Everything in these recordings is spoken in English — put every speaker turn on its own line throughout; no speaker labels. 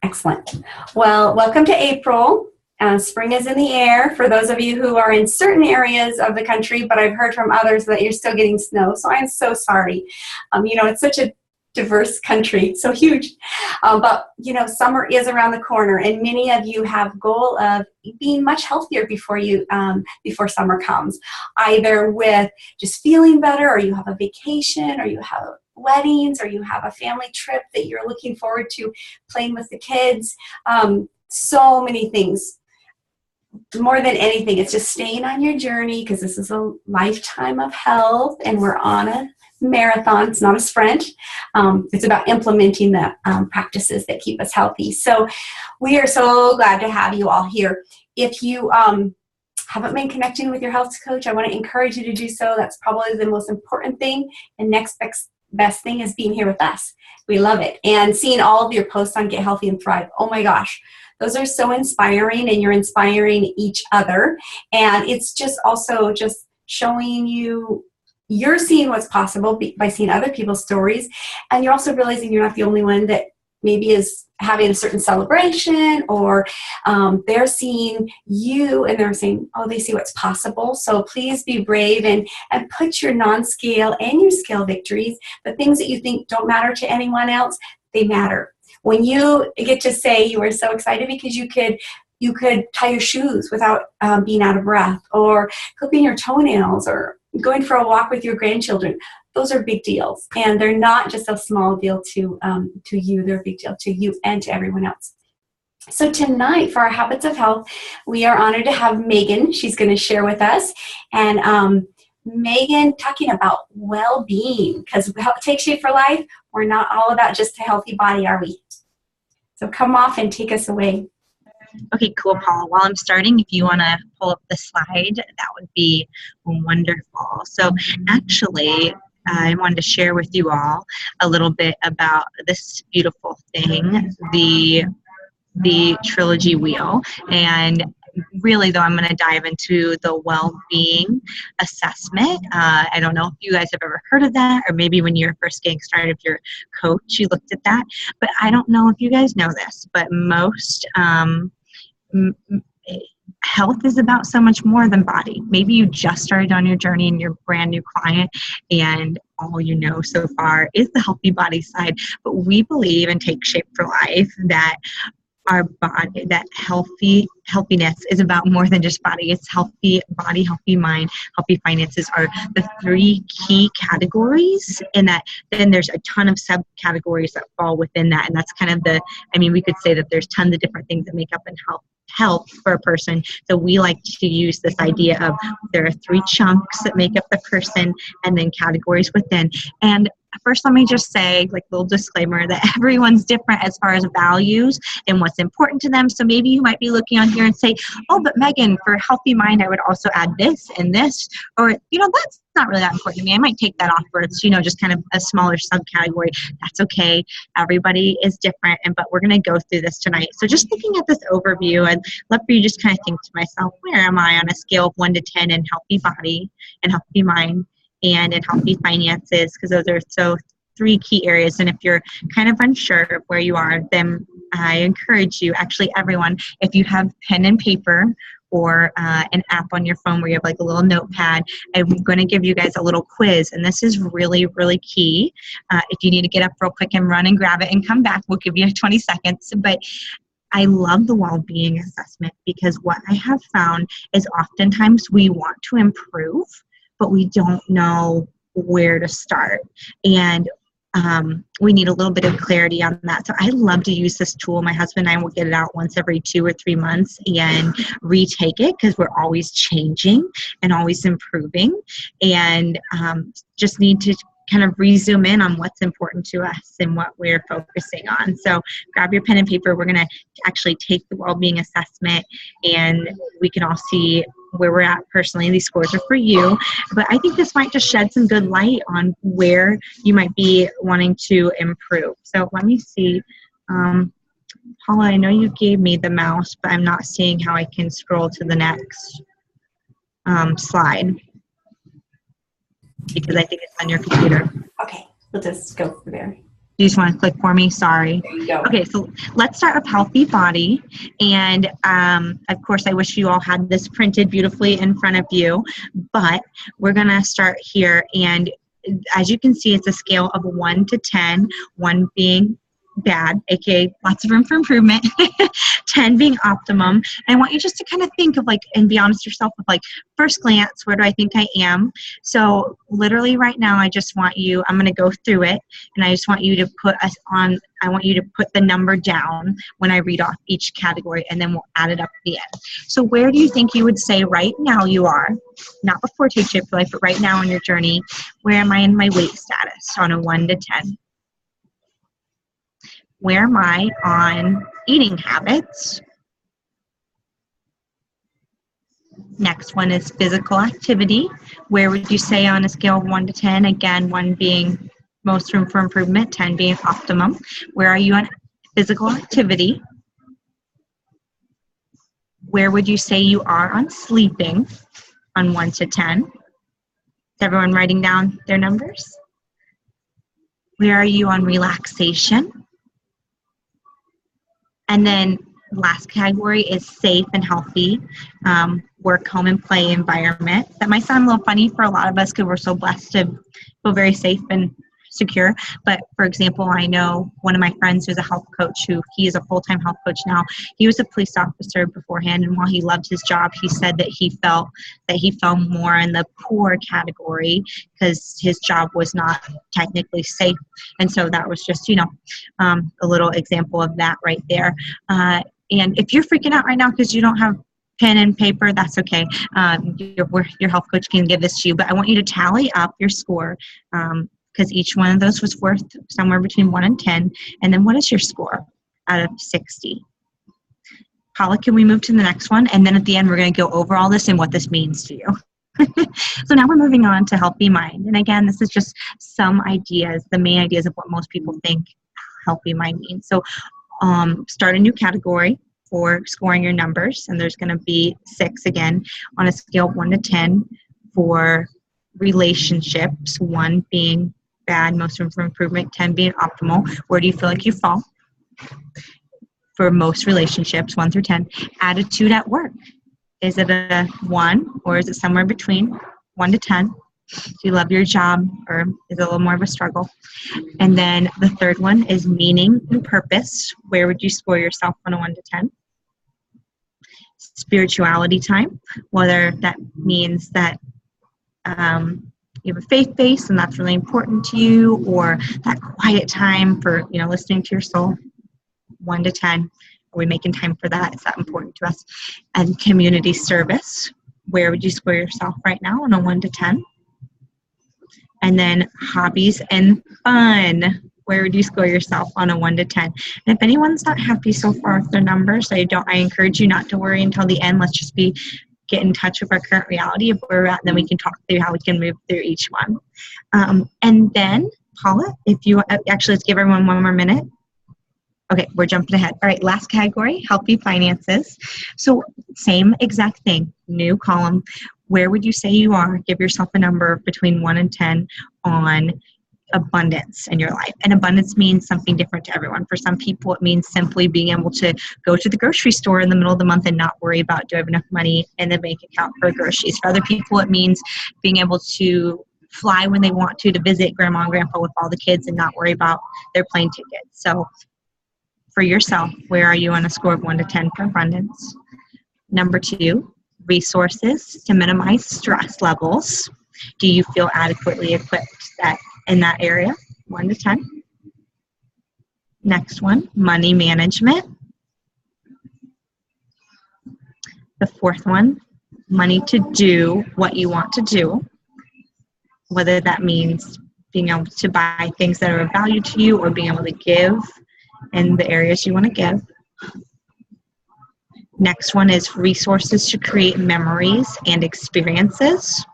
Excellent. Well, welcome to April. Spring is in the air for those of you who are in certain areas of the country, but I've heard from others that you're still getting snow, so I'm so sorry. It's such a diverse country, so huge. But summer is around the corner, and many of you have a goal of being much healthier before summer comes, either with just feeling better, or you have a vacation, or you have weddings, or you have a family trip that you're looking forward to playing with the kids. So many things. More than anything, it's just staying on your journey, because this is a lifetime of health and we're on a marathon. It's not a sprint. It's about implementing the practices that keep us healthy. So we are so glad to have you all here. If you haven't been connecting with your health coach, I want to encourage you to do so. That's probably the most important thing. And next best thing is being here with us. We love it. And seeing all of your posts on Get Healthy and Thrive. Oh my gosh. Those are so inspiring, and you're inspiring each other. And it's just also just showing you're seeing what's possible by seeing other people's stories. And you're also realizing you're not the only one that maybe is having a certain celebration, or they're seeing you and they're saying, oh, they see what's possible. So please be brave and put your non-scale and your scale victories, the things that you think don't matter to anyone else, they matter. When you get to say you are so excited because you could tie your shoes without being out of breath, or clipping your toenails, or going for a walk with your grandchildren, those are big deals. And they're not just a small deal to you, they're a big deal to you and to everyone else. So tonight, for our Habits of Health, we are honored to have Megan. She's going to share with us. And Megan talking about well-being, because what takes shape for life, we're not all about just a healthy body, are we? So come off and take us away.
Okay, cool, Paula. While I'm starting, if you want to pull up the slide, that would be wonderful. So actually, I wanted to share with you all a little bit about this beautiful thing, the Trilogy Wheel. And really, though, I'm going to dive into the well-being assessment. I don't know if you guys have ever heard of that, or maybe when you're first getting started with your coach, you looked at that. But I don't know if you guys know this, but most health is about so much more than body. Maybe you just started on your journey and you're a brand new client, and all you know so far is the healthy body side. But we believe and Take Shape for Life that our body, that healthiness is about more than just body. It's healthy body, healthy mind, healthy finances are the three key categories, and that then there's a ton of subcategories that fall within that. And that's kind of we could say that there's tons of different things that make up health for a person. So we like to use this idea of there are three chunks that make up the person, and then categories within. And first, let me just say, like, a little disclaimer that everyone's different as far as values and what's important to them. So maybe you might be looking on here and say, oh, but Megan, for healthy mind, I would also add this and this, or, that's not really that important to me. I might take that off for it's, just kind of a smaller subcategory. That's okay. Everybody is different, but we're going to go through this tonight. So just looking at this overview, I'd love for you to just kind of think to myself, where am I on a scale of 1 to 10 in healthy body and healthy mind and in healthy finances? Because those are so three key areas. And if you're kind of unsure of where you are, then I encourage you, actually everyone, if you have pen and paper or an app on your phone where you have like a little notepad, I'm going to give you guys a little quiz. And this is really, really key. If you need to get up real quick and run and grab it and come back, we'll give you 20 seconds. But I love the well-being assessment, because what I have found is oftentimes we want to improve, but we don't know where to start. And we need a little bit of clarity on that. So I love to use this tool. My husband and I will get it out once every 2 or 3 months and retake it, because we're always changing and always improving, and just need to kind of rezoom in on what's important to us and what we're focusing on. So grab your pen and paper. We're going to actually take the well-being assessment, and we can all see where we're at personally. These scores are for you, but I think this might just shed some good light on where you might be wanting to improve. So let me see. Paula, I know you gave me the mouse, but I'm not seeing how I can scroll to the next slide, because I think it's on your computer.
Okay, we'll just go through there.
You just want to click for me? Sorry.
There you go.
Okay, so let's start with healthy body. And of course, I wish you all had this printed beautifully in front of you, but we're going to start here. And as you can see, it's a scale of 1 to 10, 1 being bad, aka lots of room for improvement, 10 being optimum. And I want you just to kind of think of like, and be honest with yourself with like, first glance, where do I think I am? So literally right now, I just want you, I'm going to go through it, and I just want you to put us on, I want you to put the number down when I read off each category, and then we'll add it up at the end. So where do you think you would say right now you are, not before Take Shape for Life, but right now on your journey, where am I in my weight status on a 1 to 10? Where am I on eating habits? Next one is physical activity. Where would you say on a scale of 1 to 10? Again, 1 being most room for improvement, 10 being optimum. Where are you on physical activity? Where would you say you are on sleeping on 1 to 10? Is everyone writing down their numbers? Where are you on relaxation? And then last category is safe and healthy work, home, and play environment. That might sound a little funny for a lot of us because we're so blessed to feel very safe and secure. But for example, I know one of my friends who's a health coach, who he is a full-time health coach now. He was a police officer beforehand, and while he loved his job, he said that he fell more in the poor category because his job was not technically safe. And so that was just, a little example of that right there. And if you're freaking out right now because you don't have pen and paper, that's okay. Your health coach can give this to you, but I want you to tally up your score, because each one of those was worth somewhere between 1 and 10. And then what is your score out of 60? Paula, can we move to the next one? And then at the end, we're going to go over all this and what this means to you. So now we're moving on to healthy mind. And again, this is just some ideas, the main ideas of what most people think healthy mind means. So start a new category for scoring your numbers. And there's going to be 6 again on a scale of 1 to 10 for relationships, 1 being bad, most room for improvement, 10 being optimal. Where do you feel like you fall? For most relationships, 1 through 10. Attitude at work. Is it a 1 or is it somewhere between 1 to 10? Do you love your job or is it a little more of a struggle? And then the third one is meaning and purpose. Where would you score yourself on a 1 to 10? Spirituality time, whether that means that you have a faith base and that's really important to you, or that quiet time for listening to your soul. 1 to 10, are we making time for that? Is that important to us? And community service, where would you score yourself right now on a 1 to 10? And then hobbies and fun, where would you score yourself on a 1 to 10? And if anyone's not happy so far with their numbers, I encourage you not to worry until the end. Let's just get in touch with our current reality of where we're at, and then we can talk through how we can move through each one. And then, Paula, if you actually, let's give everyone 1 more minute. Okay, we're jumping ahead. All right, last category, healthy finances. So same exact thing, new column. Where would you say you are? Give yourself a number between 1 and 10 on abundance in your life. And abundance means something different to everyone. For some people, it means simply being able to go to the grocery store in the middle of the month and not worry about, do I have enough money in the bank account for groceries? For other people, it means being able to fly when they want to visit grandma and grandpa with all the kids and not worry about their plane tickets. So for yourself, where are you on a score of 1 to 10 for abundance? Number 2, resources to minimize stress levels. Do you feel adequately equipped in that area? 1 to 10. Next one, money management. The fourth one, money to do what you want to do, whether that means being able to buy things that are of value to you or being able to give in the areas you want to give. Next one is resources to create memories and experiences.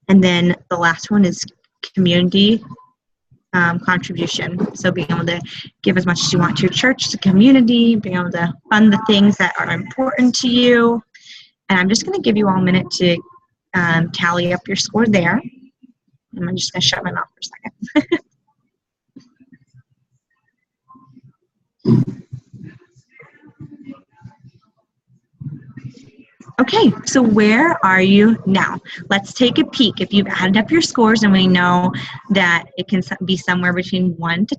And then the last one is community contribution. So being able to give as much as you want to your church, to community, being able to fund the things that are important to you. And I'm just going to give you all a minute to tally up your score there. I'm just going to shut my mouth for a second. Okay, so where are you now? Let's take a peek. If you've added up your scores, and we know that it can be somewhere between 1 to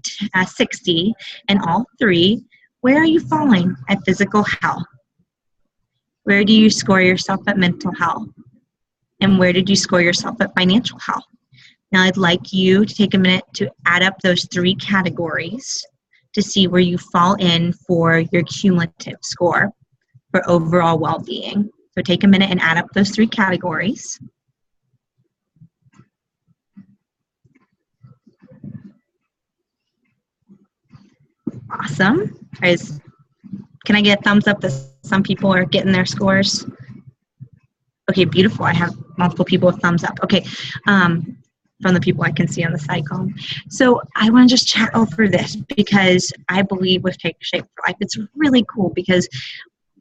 60 and all three, where are you falling at physical health? Where do you score yourself at mental health? And where did you score yourself at financial health? Now, I'd like you to take a minute to add up those three categories to see where you fall in for your cumulative score for overall well-being. So take a minute and add up those three categories. Awesome. Can I get a thumbs up that some people are getting their scores? Okay, beautiful. I have multiple people with thumbs up. Okay, from the people I can see on the side column. So I want to just chat over this because I believe with Take Shape for Life, it's really cool because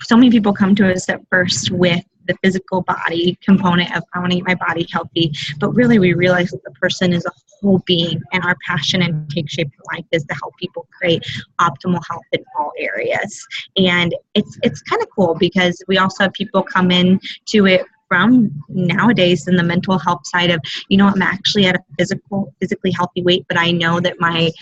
so many people come to us at first with the physical body component of I want to keep my body healthy, but really we realize that the person is a whole being, and our passion in Take Shape for Life is to help people create optimal health in all areas. And it's kind of cool because we also have people come in to it from nowadays in the mental health side of, I'm actually at a physically healthy weight, but I know that my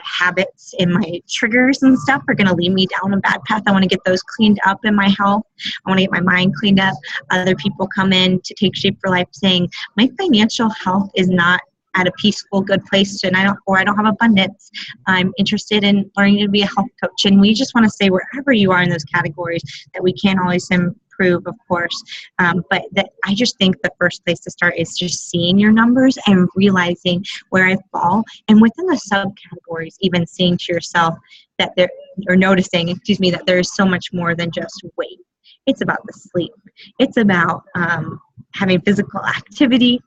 habits and my triggers and stuff are going to lead me down a bad path. I want to get those cleaned up in my health. I want to get my mind cleaned up. Other people come in to Take Shape for Life saying, my financial health is not at a peaceful, good place, and I don't have abundance. I'm interested in learning to be a health coach. And we just want to say wherever you are in those categories that we can't always improve, of course. But that I just think the first place to start is just seeing your numbers and realizing where I fall. And within the subcategories, even seeing to yourself that noticing that there is so much more than just weight. It's about the sleep. It's about having physical activity.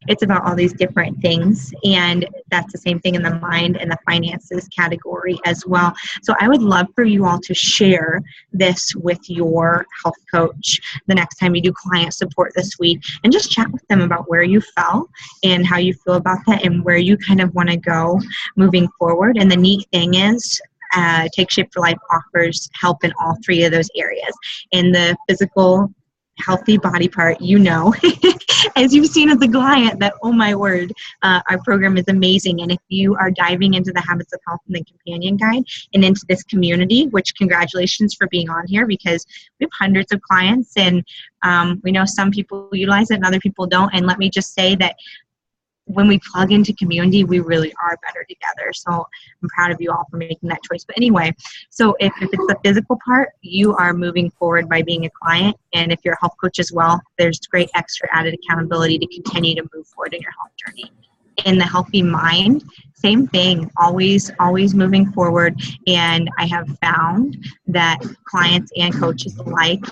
It's about all these different things. And that's the same thing in the mind and the finances category as well. So I would love for you all to share this with your health coach the next time you do client support this week, and just chat with them about where you fell and how you feel about that and where you kind of want to go moving forward. And the neat thing is, Take Shape for Life offers help in all three of those areas. In the physical, healthy body part, as you've seen as a client, that, oh my word, our program is amazing. And if you are diving into the Habits of Health and the Companion Guide and into this community, which congratulations for being on here, because we have hundreds of clients, and we know some people utilize it and other people don't. And let me just say that when we plug into community, we really are better together. So I'm proud of you all for making that choice. But anyway, so if it's the physical part, you are moving forward by being a client. And if you're a health coach as well, there's great extra added accountability to continue to move forward in your health journey. In the healthy mind, same thing, always moving forward. And I have found that clients and coaches alike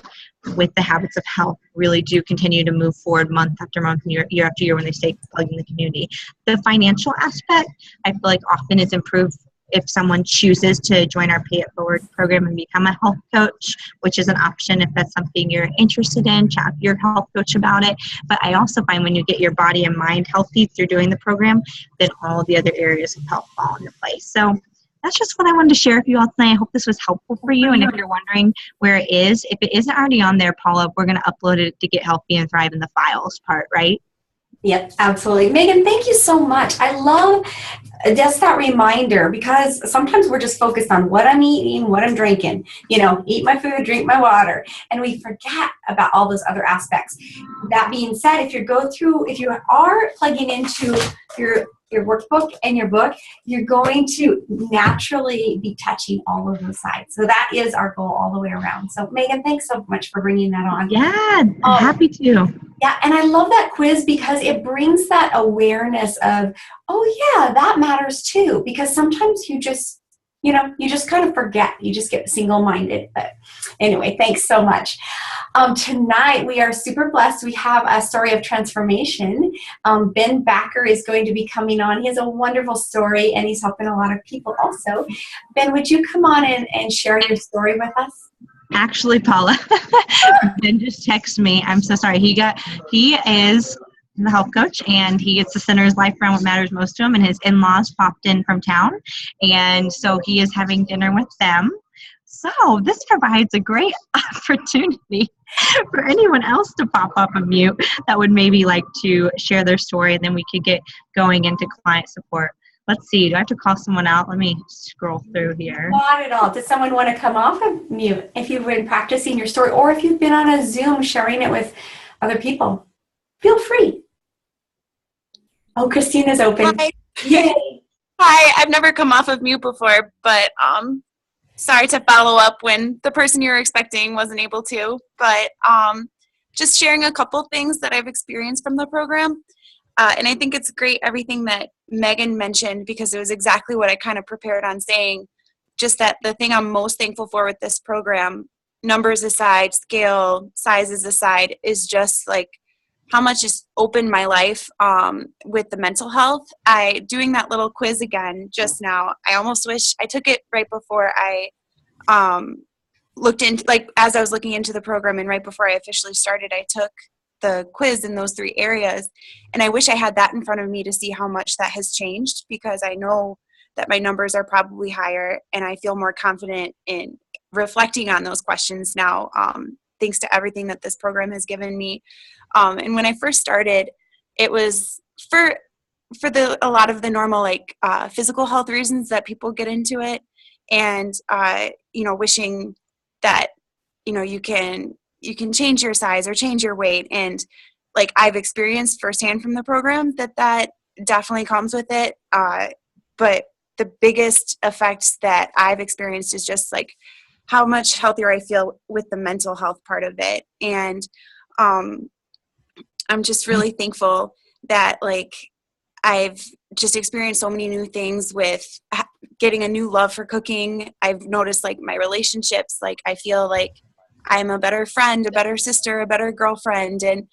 with the Habits of Health really do continue to move forward month after month, year after year when they stay plugged in the community. The financial aspect, I feel like often is improved if someone chooses to join our Pay It Forward program and become a health coach, which is an option if that's something you're interested in. Chat with your health coach about it. But I also find when you get your body and mind healthy through doing the program, then all the other areas of health fall into place. So that's just what I wanted to share with you all tonight. I hope this was helpful for you. And if you're wondering where it is, if it isn't already on there, Paula, we're going to upload it to Get Healthy and Thrive in the files part, right?
Yep, absolutely. Megan, thank you so much. I love just that reminder, because sometimes we're just focused on what I'm eating, what I'm drinking, eat my food, drink my water, and we forget about all those other aspects. That being said, if you are plugging into your workbook and your book, you're going to naturally be touching all of those sides. So that is our goal all the way around. So Megan, thanks so much for bringing that on.
Yeah, happy to.
Yeah, and I love that quiz because it brings that awareness of, oh yeah, that matters too. Because sometimes you just kind of forget. You just get single-minded. But anyway, thanks so much. Tonight, we are super blessed. We have a story of transformation. Ben Backer is going to be coming on. He has a wonderful story, and he's helping a lot of people also. Ben, would you come on and share your story with us?
Actually, Paula, Ben just texted me. I'm so sorry. He is the health coach, and he gets to center his life around what matters most to him, and his in-laws popped in from town, and so he is having dinner with them So this provides a great opportunity for anyone else to pop up a mute that would maybe like to share their story, and then we could get going into client support. Let's see, do I have to call someone out? Let me scroll through here.
Not at all. Does someone want to come off of mute if you've been practicing your story, or if you've been on a Zoom sharing it with other people? Feel free. Oh, Christina's open.
Hi.
Yay.
Hi, I've never come off of mute before, but sorry to follow up when the person you were expecting wasn't able to. But just sharing a couple things that I've experienced from the program. And I think it's great, everything that Megan mentioned, because it was exactly what I kind of prepared on saying. Just that the thing I'm most thankful for with this program, numbers aside, scale, sizes aside, is just like how much it's opened my life with the mental health. Doing that little quiz again just now, I almost wish I took it right before I looked into, like, as I was looking into the program, and right before I officially started, I took the quiz in those 3 areas. And I wish I had that in front of me to see how much that has changed, because I know that my numbers are probably higher, and I feel more confident in reflecting on those questions now, thanks to everything that this program has given me. And when I first started, it was for a lot of the normal, like, physical health reasons that people get into it, and wishing that you can change your size or change your weight. And like, I've experienced firsthand from the program that definitely comes with it. But the biggest effects that I've experienced is just like how much healthier I feel with the mental health part of it. And I'm just really thankful that, like, I've just experienced so many new things with getting a new love for cooking. I've noticed, like, my relationships, like, I feel like I'm a better friend, a better sister, a better girlfriend, and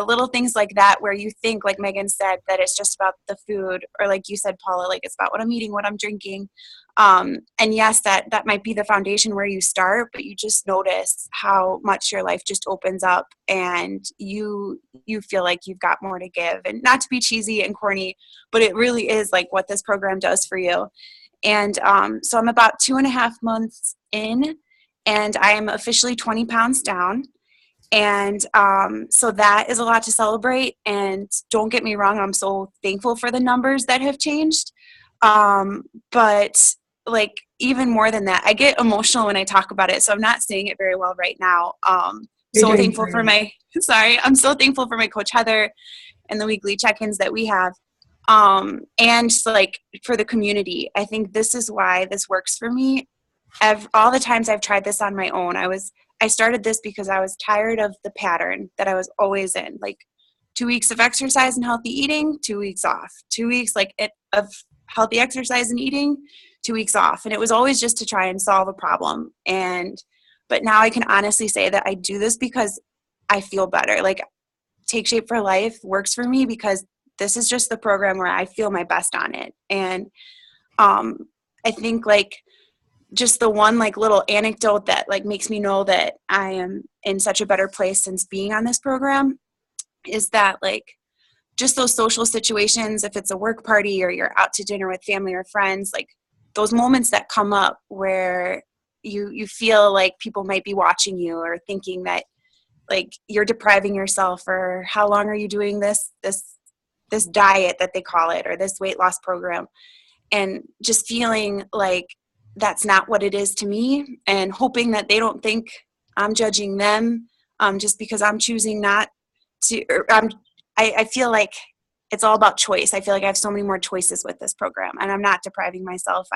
little things like that, where you think, like Megan said, that it's just about the food, or like you said, Paula, like, it's about what I'm eating, what I'm drinking. And yes, that might be the foundation where you start, but you just notice how much your life just opens up, and you feel like you've got more to give. And not to be cheesy and corny, but it really is like what this program does for you. And so I'm about 2.5 months in, and I am officially 20 pounds down. And so that is a lot to celebrate. And don't get me wrong, I'm so thankful for the numbers that have changed. But like, even more than that, I get emotional when I talk about it. So I'm not saying it very well right now. So thankful for I'm so thankful for my coach Heather and the weekly check-ins that we have. And like, for the community, I think this is why this works for me. All the times I've tried this on my own, I started this because I was tired of the pattern that I was always in, like 2 weeks of exercise and healthy eating, 2 weeks off, 2 weeks of healthy exercise and eating, 2 weeks off. And it was always just to try and solve a problem. But now I can honestly say that I do this because I feel better. Like, Take Shape for Life works for me because this is just the program where I feel my best on it. And I think, like, just the one, like, little anecdote that, like, makes me know that I am in such a better place since being on this program is that, like, just those social situations, if it's a work party or you're out to dinner with family or friends, like, those moments that come up where you feel like people might be watching you, or thinking that, like, you're depriving yourself, or how long are you doing this diet that they call it, or this weight loss program, and just feeling like that's not what it is to me, and hoping that they don't think I'm judging them just because I'm choosing not to. I feel like it's all about choice. I feel like I have so many more choices with this program, and I'm not depriving myself.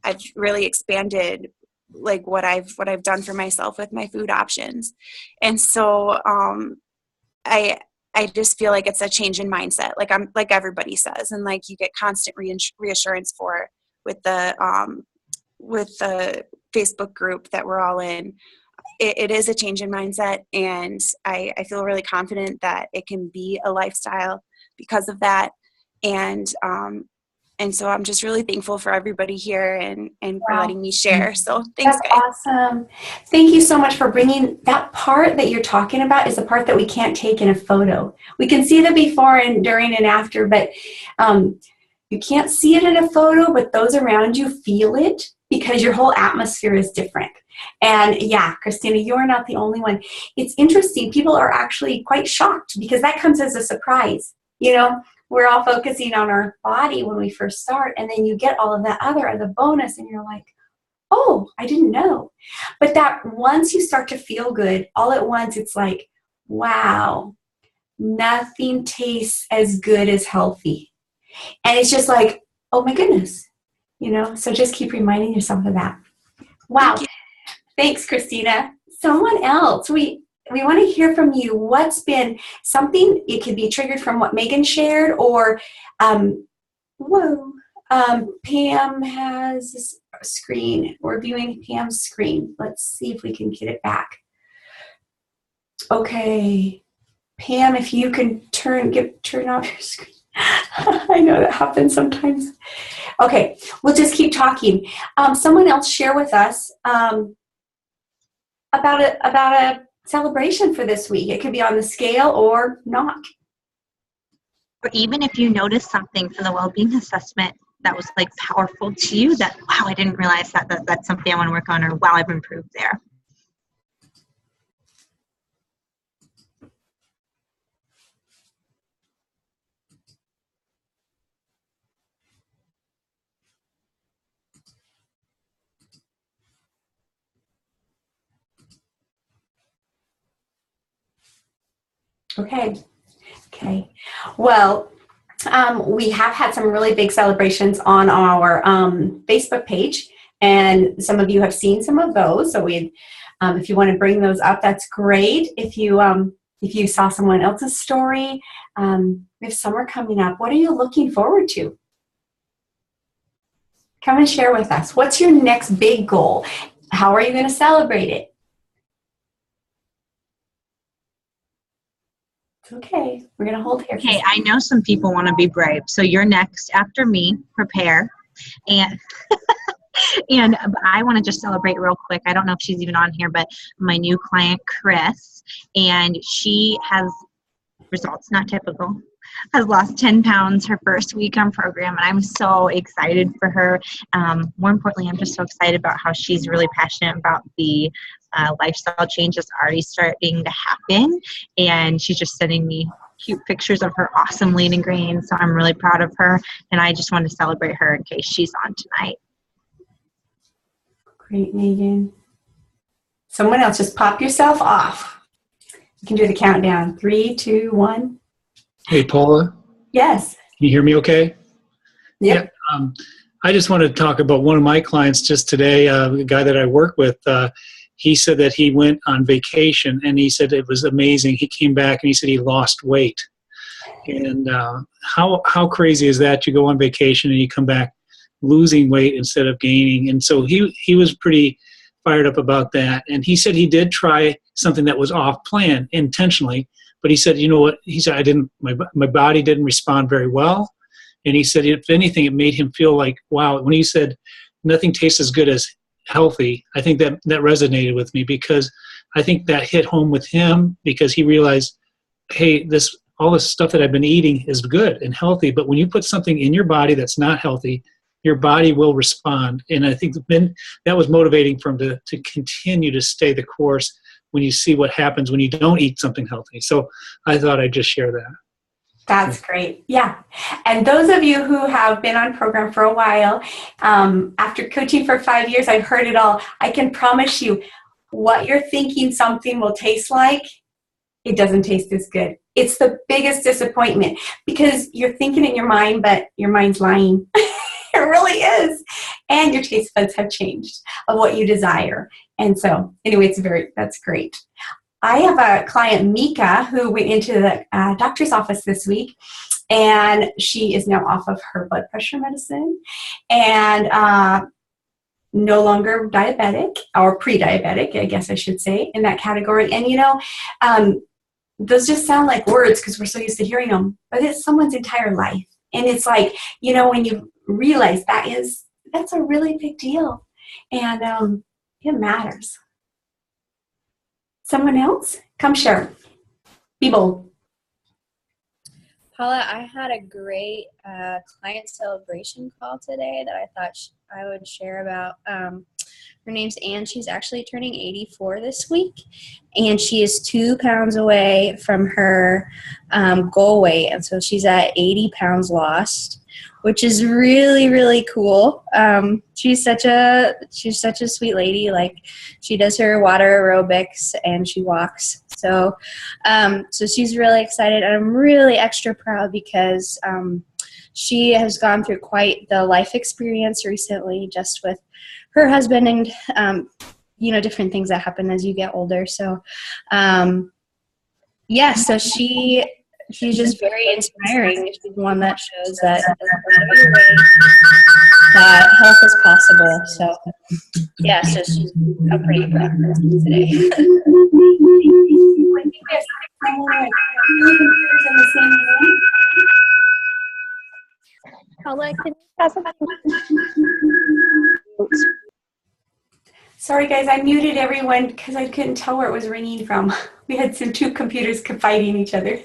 I've really expanded, like, what I've done for myself with my food options. And so I just feel like it's a change in mindset, like everybody says, and like you get constant reassurance for with the Facebook group that we're all in. It is a change in mindset, and I feel really confident that it can be a lifestyle because of that. And so I'm just really thankful for everybody here and for letting me share. So thanks,
That's
guys.
awesome. Thank you so much for bringing that part that you're talking about. Is the part that we can't take in a photo. We can see the before and during and after, but you can't see it in a photo, but those around you feel it. because your whole atmosphere is different. And yeah, Christina, you're not the only one. It's interesting. People are actually quite shocked because that comes as a surprise. You know, we're all focusing on our body when we first start, and then you get all of that other as a bonus, and you're like, oh, I didn't know. But that once you start to feel good, all at once, it's like, wow, nothing tastes as good as healthy. And it's just like, oh my goodness, you know, so just keep reminding yourself of that. Wow. Thanks, Christina. Someone else, we want to hear from you. What's been something, it could be triggered from what Megan shared, or, Pam has this screen. We're viewing Pam's screen. Let's see if we can get it back. Okay. Pam, if you can turn off your screen. I know that happens sometimes. Okay, we'll just keep talking. Someone else share with us about a celebration for this week. It could be on the scale or not.
Or even if you notice something from the well-being assessment that was like powerful to you, that, wow, I didn't realize that's something I want to work on, or wow, I've improved there.
Okay. Well, we have had some really big celebrations on our Facebook page, and some of you have seen some of those. So if you want to bring those up, that's great. If you saw someone else's story, we have summer coming up. What are you looking forward to? Come and share with us. What's your next big goal? How are you going to celebrate it? Okay, we're going to hold here.
Okay, I know some people want to be brave, so you're next after me. Prepare. And and I want to just celebrate real quick. I don't know if she's even on here, but my new client, Chris, and she has results not typical, has lost 10 pounds her first week on program, and I'm so excited for her. More importantly, I'm just so excited about how she's really passionate about the lifestyle changes already starting to happen, and she's just sending me cute pictures of her awesome lean and green, so I'm really proud of her, and I just want to celebrate her in case she's on tonight.
Great, Megan. Someone else, just pop yourself off. You can do the countdown. 3, 2, 1.
Hey, Paula.
Yes.
Can you hear me okay?
Yep.
Yeah. I just wanted to talk about one of my clients just today, the guy that I work with. He said that he went on vacation, and he said it was amazing. He came back, and he said he lost weight. And how crazy is that? You go on vacation, and you come back losing weight instead of gaining. And so he was pretty fired up about that. And he said he did try something that was off plan intentionally, but he said, you know what? He said, my body didn't respond very well. And he said, if anything, it made him feel like, wow, when he said nothing tastes as good as healthy, I think that resonated with me, because I think that hit home with him, because he realized, hey, all this stuff that I've been eating is good and healthy, but when you put something in your body that's not healthy, your body will respond. And I think that was motivating for him to continue to stay the course when you see what happens when you don't eat something healthy. So I thought I'd just share that.
That's great. Yeah. And those of you who have been on program for a while, after coaching for 5 years, I've heard it all. I can promise you, what you're thinking something will taste like, it doesn't taste as good. It's the biggest disappointment, because you're thinking in your mind, but your mind's lying. It really is. And your taste buds have changed of what you desire. And so anyway, that's great. I have a client, Mika, who went into the doctor's office this week, and she is now off of her blood pressure medicine and no longer diabetic, or pre-diabetic, I guess I should say, in that category. And those just sound like words because we're so used to hearing them, but it's someone's entire life. And it's like, when you realize that's a really big deal, and it matters. Someone else? Come share. Be bold.
Paula, I had a great client celebration call today that I thought I would share about her name's Anne. She's actually turning 84 this week, and she is 2 pounds away from her goal weight, and so she's at 80 pounds lost, which is really, really cool. She's such a sweet lady. Like, she does her water aerobics and she walks. So she's really excited, and I'm really extra proud because she has gone through quite the life experience recently, just with her husband and different things that happen as you get older. So so she's just very inspiring. She's one that shows that that health is possible. So so she's a pretty proud of her today.
Paula, can you pass it back?
Sorry, guys, I muted everyone because I couldn't tell where it was ringing from. We had two computers fighting each other.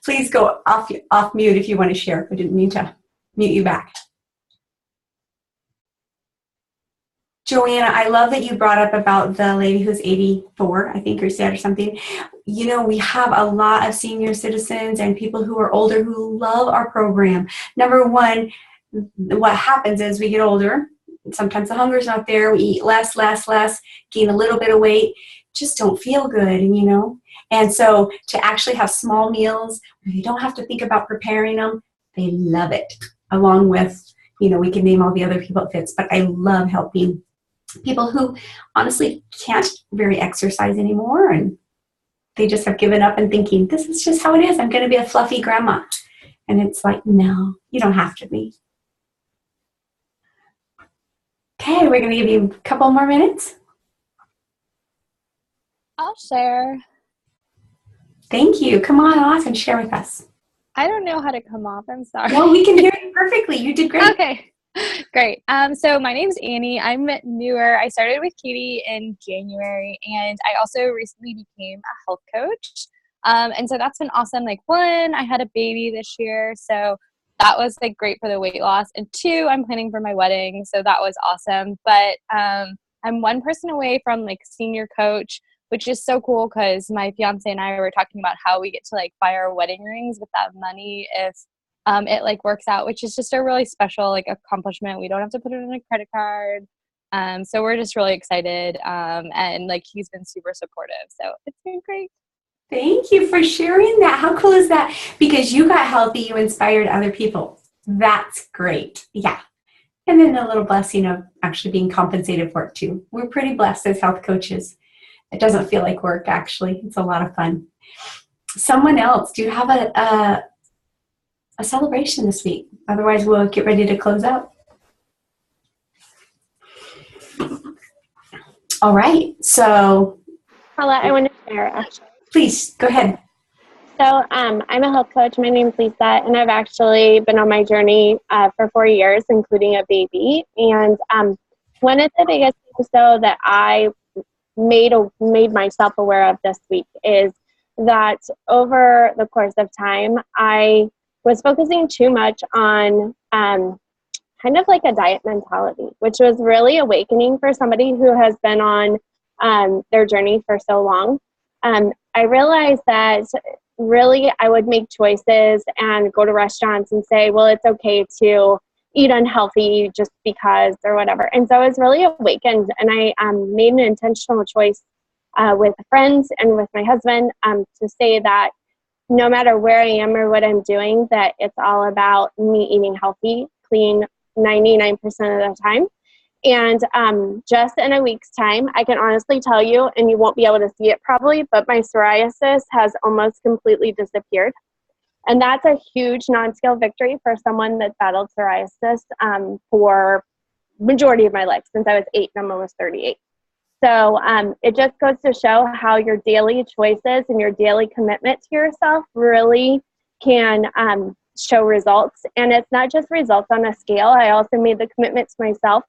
Please go off mute if you want to share. I didn't mean to mute you back. Joanna, I love that you brought up about the lady who's 84, I think, or said or something. We have a lot of senior citizens and people who are older who love our program. Number one, what happens is we get older. Sometimes the hunger's not there. We eat less, gain a little bit of weight, just don't feel good, And so to actually have small meals where you don't have to think about preparing them, they love it. Along with, we can name all the other people it fits, but I love helping people who honestly can't very exercise anymore, and they just have given up and thinking, this is just how it is. I'm going to be a fluffy grandma. And it's like, no, you don't have to be. Okay, we're going to give you a couple more minutes.
I'll share.
Thank you. Come on off and share with us.
I don't know how to come off. I'm sorry.
No, we can hear you perfectly. You did great.
Okay, great. So my name's Annie. I'm newer. I started with Katie in January, and I also recently became a health coach. And so that's been awesome. Like, one, I had a baby this year, so that was like great for the weight loss. And two, I'm planning for my wedding, so that was awesome. But I'm one person away from like senior coach, which is so cool because my fiance and I were talking about how we get to like buy our wedding rings with that money if it like works out, which is just a really special like accomplishment. We don't have to put it on a credit card. So we're just really excited. And like he's been super supportive. So it's been great.
Thank you for sharing that. How cool is that? Because you got healthy, you inspired other people. That's great. Yeah. And then a little blessing of actually being compensated for it too. We're pretty blessed as health coaches. It doesn't feel like work, actually. It's a lot of fun. Someone else, do you have a celebration this week? Otherwise, we'll get ready to close out. All right. So,
Paula, I want to share, actually.
Please, go ahead.
So I'm a health coach. My name's Lisa, and I've actually been on my journey for 4 years, including a baby. And one of the biggest things, though, that I made myself aware of this week is that over the course of time, I was focusing too much on kind of like a diet mentality, which was really awakening for somebody who has been on their journey for so long. I realized that really I would make choices and go to restaurants and say, well, it's okay to eat unhealthy just because or whatever. And so I was really awakened, and I made an intentional choice with friends and with my husband to say that no matter where I am or what I'm doing, that it's all about me eating healthy, clean 99% of the time. And just in a week's time, I can honestly tell you, and you won't be able to see it probably, but my psoriasis has almost completely disappeared. And that's a huge non-scale victory for someone that battled psoriasis for majority of my life, since I was 8 and I'm almost 38. So it just goes to show how your daily choices and your daily commitment to yourself really can show results. And it's not just results on a scale. I also made the commitment to myself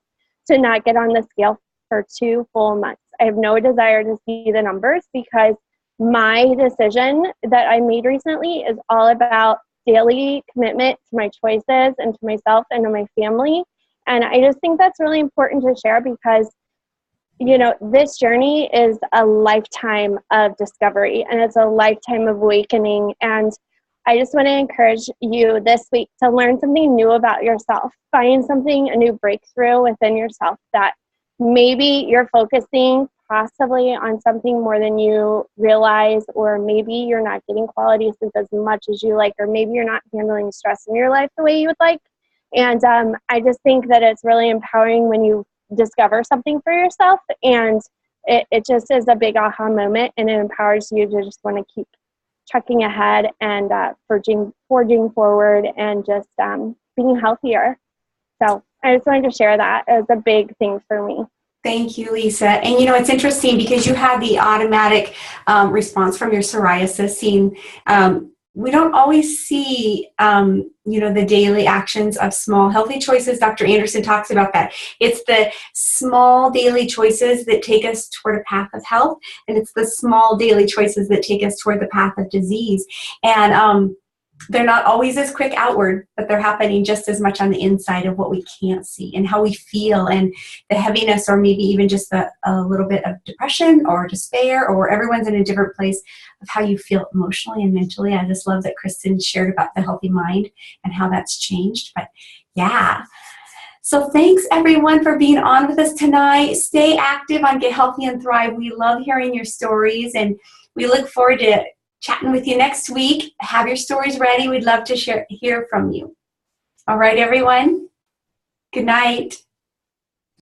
to not get on the scale for 2 full months. I have no desire to see the numbers because my decision that I made recently is all about daily commitment to my choices and to myself and to my family, And I just think that's really important to share because, you know, this journey is a lifetime of discovery and it's a lifetime of awakening. And I just want to encourage you this week to learn something new about yourself, find something, a new breakthrough within yourself that maybe you're focusing possibly on something more than you realize, or maybe you're not getting quality sleep as much as you like, or maybe you're not handling stress in your life the way you would like. And I just think that it's really empowering when you discover something for yourself, and it just is a big aha moment, and it empowers you to just want to keep trucking ahead and forging forward and just being healthier. So I just wanted to share that as a big thing for me.
Thank you, Lisa. And you know, it's interesting because you had the automatic response from your psoriasis scene. We don't always see, you know, the daily actions of small healthy choices. Dr. Anderson talks about that. It's the small daily choices that take us toward a path of health, and it's the small daily choices that take us toward the path of disease. And they're not always as quick outward, but they're happening just as much on the inside of what we can't see and how we feel, and the heaviness, or maybe even just a little bit of depression or despair, or everyone's in a different place of how you feel emotionally and mentally. I just love that Kristen shared about the healthy mind and how that's changed. But yeah. So thanks everyone for being on with us tonight. Stay active on Get Healthy and Thrive. We love hearing your stories, and we look forward to chatting with you next week. Have your stories ready. We'd love to hear from you. All right, everyone. Good night.